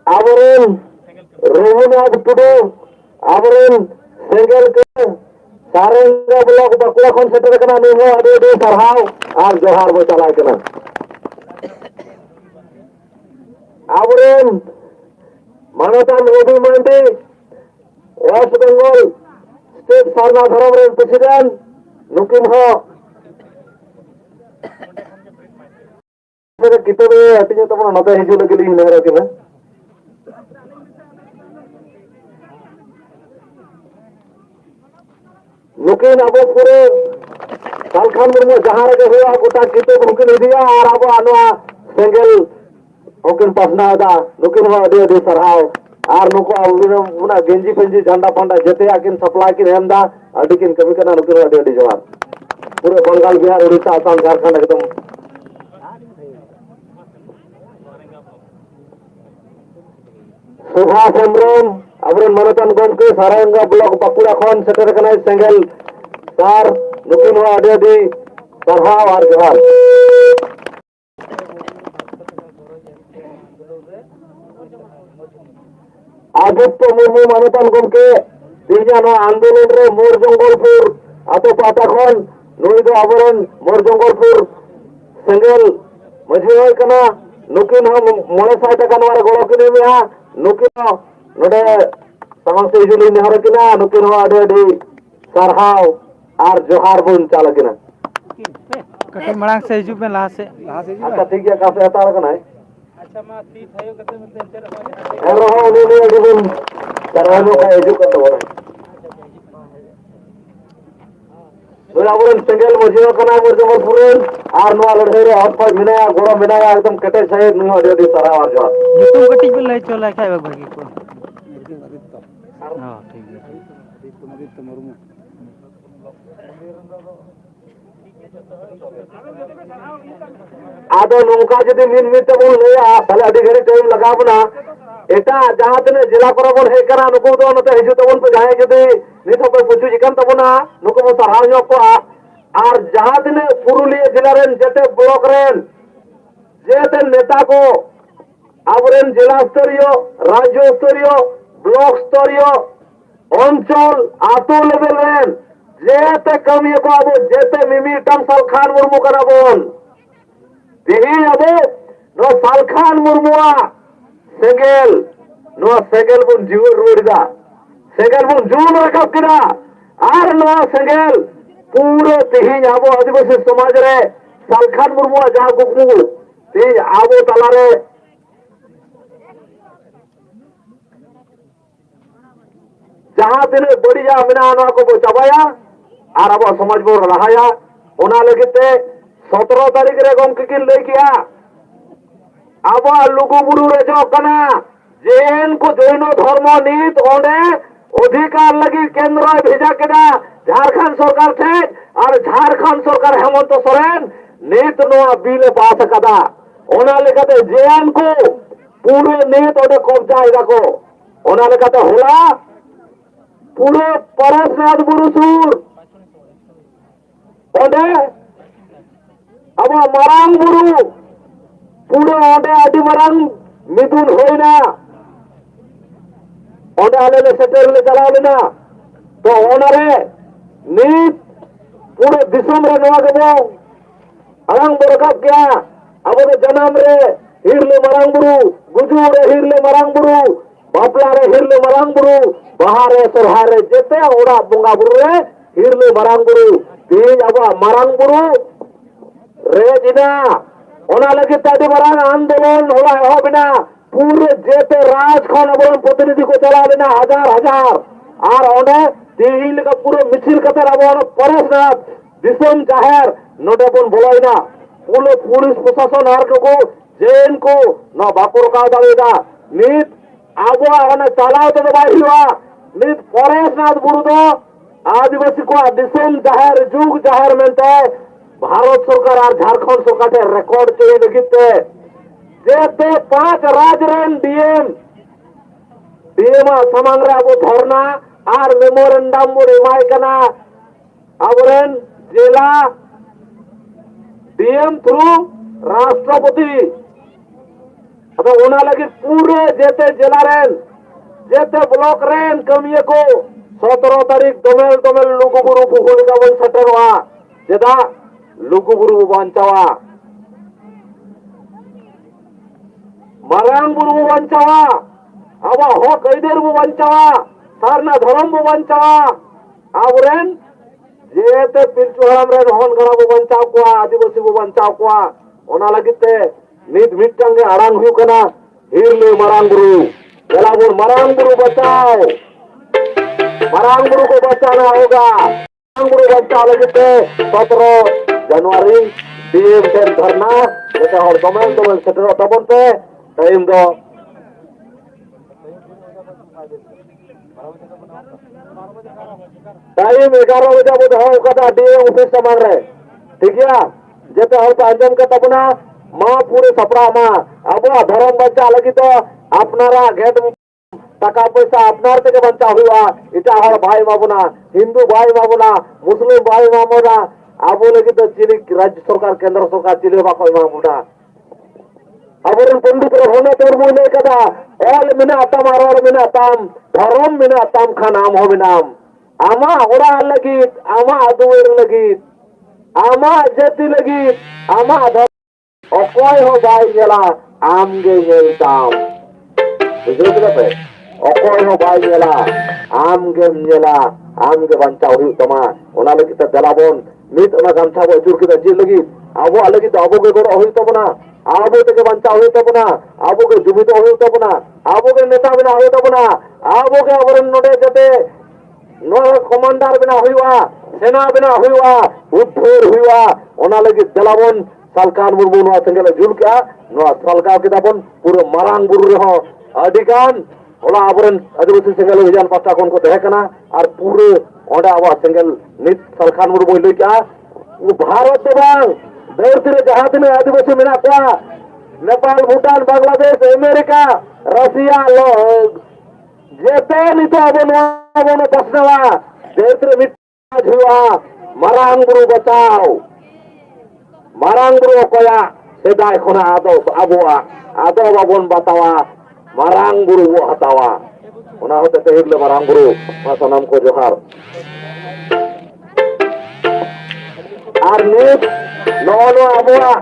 आवरण रघुनाथ टुडू आवरण सेंगल के सारेंगा ब्लॉक बकुड़ा खन सेटर कना नुहो अदे अदे सरहाव और जोहार बो चला कना आवरण मानतान ओबी मंडी वेस्ट बंगाल स्टेट सारना धर्म रे प्रेसिडेंट नुकिन हो कितने हटिने तब नते हिजु लगे नेहर किना नुकिन अब पूरे सालखान मुर्मू जहां रे हुआ गोटा कितो नुकिन इदिया और अब आनवा सेंगल ओकिन पासना दा नुकिन हो अदे अदे सरहाव और नुको उना गेंजी पेंजी झंडा फंडा जते आकिन सप्लाई किन हेमदा अडिकिन कमी करना नुकिन हो अदे अदे जवान पूरे बंगाल बिहार उड़ीसा आसाम झारखंड एकदम सुभाष हेम्ब्रम आवरन मनतन गमके सारंगा ब्लॉक बकुड़ा खन सेटर कना सेंगल सार नुकिन हो अदे अदे सरहाव और जोहार आदित्य मुर्मू मानतान गमके तीजानो आंदोलन रे मोर जंगलपुर आतो पाता खन नुई दो आवरन मोर जंगलपुर सेंगल मझी होय कना नुकिन हो मोड़े साय टका नवार गोड़ो किने मिया नुकिन हो नोडे समंग से इजुली नेहर किना नुकिन हो अदे अदे सरहाव और जोहार बुन चाल किना कटे मड़ांग से हिजू में लहा से अच्छा ठीक है कासे हतार कना अच्छा मा ती थायो कते में तेर एरो हो उनी अदुन तरहनो का हिजू कत बोरा आवरन सेंगल मझी हो कना मोर जंगलपुरन और नवा लड़ाई रे हट पर मिनाया गोड़ो मिनाया एकदम कटे सहित नु अदे अदे सरहाव और जोहार ᱧᱩᱛᱩᱢ ᱠᱟᱹᱴᱤᱡ ᱵᱤᱱ ᱞᱟᱹᱭ ᱪᱚ ᱞᱮᱠᱷᱟᱡ ᱵᱷᱟᱹᱜᱤ ᱠᱚᱜᱼᱟ ᱦᱚᱸ ᱴᱷᱤक ᱜᱮᱭᱟ आदित्य मुर्मू आदो नौका जदि मिन मित बन लया ताले अदि घड़ी टाइम लगावना एटा जहां तने जिला पर बन हे करा नुको दो नते हिजु तबन पे जाय जदि नित पे पुछु जिकन तबना नुको मो सरहाव ᱧᱚᱜ को और जहां तने पुरुलिया जिला रेन जते ब्लॉक रेन जेते नेता को आवरन जिला स्तरीय राज्य स्तरीय ब्लॉक स्तरीय अंचल आतो लेवल रेन जेते कमी को अब जेते मिमी टम सालखान मुर्मू करा बोन दिही अब नो सालखान मुर्मुआ सेगेल नो सेगेल बुन जीवन रुड़दा सेगेल बुन जून रखब किना और नो सेगेल पूरे दिही अब आदिवासी समाज रे सालखान मुर्मुआ जहां कुकू ती आबो तलारे जहां तिने बड़िया मिना आना को चाबाया और अब समाज बो रहाया ओना लगिते 17 तारीख रे गमके किन लई किया अब लुगु बुरु रे जो कना जेन को जैन धर्म नीत ओंडे अधिकार लगी केंद्र भेजा केदा झारखंड सरकार थे और झारखंड सरकार हेमंत सोरेन नीत नो बिल पास कदा ओना लेकाते जेन को पूरे नीत ओडे कब्जा इदा को ओना लेकाते होला पूरे परसनाथ बुरुसुर ओंडे अब मरांग बुरु पूरे ओंडे आदि मरांग मिदुन होइना ओंडे आले ले सेटर ले चला लेना तो ओनरे नीत पूरे दिसम रे नवा गबो अरंग बरकत क्या अब दे जन्म रे हिरले मरांग बुरु गुजू रे हिरले मरांग बुरु बापला रे हिरले मरांग बुरु बहारे सरहारे जेते ओड़ा बोंगा बुरु रे हिरले मरांग बुरु तीन अब मरांग बुरु रेजिना ओना लगे तादी मरांग आंदोलन होला हो बिना पूरे जेते राज खन अब प्रतिनिधि को चला लेना हजार हजार और ओने तीन का पूरे मिছিল कतर अब परसनाथ दिसम जाहिर नोटे बन बोलाइना पूरे पुलिस प्रशासन हर को जेन को न बापुर का दावेदा नित आगो ओने चलाओ तो बाई हुआ नित परसनाथ बुरु दो आदिवासी को दिसम जाहिर जुग जाहिर मेंते भारत सरकार और झारखंड सरकार रिकॉर्ड चाहिए लिखिते जेते 5 राज्य रेन डीएम समांग रे अब धरना और मेमोरेंडम बो एमाय कना अबरेन जिला डीएम थ्रू राष्ट्रपति अब ओना लगी पूरे जेते जिला रेन जेते ब्लॉक रेन कमिए को 17 तारीख दोमेल दोमेल लुगुबुरु पुहुलिका बन सेटरवा जेदा लुगुबुरु बांचावा मारांग बुरु बांचावा अब हक ऐदेर बांचावा सारना धर्म बांचावा आवरेन जेते पिलचु हराम रेन हन गणा बांचाव को आदिवासी बांचाव को ओना लगिते नित मिटंगे आड़ांग हुई कना हिरले मारांग बुरु जलाबुर मारांग बुरु बचाओ मारांग बुरु को बचाना होगा मारांग बुरु बचाव लगिते 17 जनवरी डीएम टेन धरना जेते हर दोमेल दोमेल सेटरो तबन पे टाइम दो टाइम 11 बजे बुध हो कदा डीएम ऑफिस समान रे ठीक है जेते हर अंजम के तबना माँ पूरे सपड़ा माँ अब धर्म बच्चा लगी तो अपनारा गेट टाका पैसा अपनार থেকে बच्चा हुआ इटा हर भाई बाबुना हिंदू भाई बाबुना मुस्लिम भाई बाबुना अब लगी तो चिली राज्य सरकार केंद्र सरकार चिली बाको बाबुना अब पंडित होने तोर मुने कदा ऑल मिना तम आरोल मिना तम धर्म मिना तम खा नाम हो नाम आमा ओरा लगी आमा अदुएर लगी आमा जति लगी आमा अकय हो बाई गेला आमगे गेलताम बुझो तो पे अकय हो बाई गेला आमगे गेला आमगे बंचा हुई तमा ओना लगी त जलाबोन नित ओना गमछा को जुर के जी लगी आबो लगी तो आबो के गोर हुई तबना आबो ते के बंचा हुई तबना आबो के जुबित हुई तबना आबो के नेता बिना हुई तबना आबो के अवरन नोडे जते नो कमांडर बिना हुआ सेना बिना हुआ उद्धोर हुआ ओना लगी जलाबोन सालकान मुर्मू नवा संगेल जुल क्या नवा सालका के दापन पूरे मारांग बुरु रहो अधिकान ओला आबरन आदिवासी संगेल विजान पास्टा कोन को तहेकना और पूरे ओडा आवा संगेल नित सालकान मुर्मू लई क्या वो भारत बांग धरती रे जहां में आदिवासी मेना क्या नेपाल भूटान बांग्लादेश अमेरिका रशिया जेते नितो आबो बसनवा धरती रे मिट हुआ मारांग बुरु बचाओ मारांग बुरु कोया सेदाय खोना आदो बाबन बतावा मारांग बुरु वो हतावा ओना होते ते हिरले मारांग बुरु मा सनम को जोहार आर नित नो आबोआ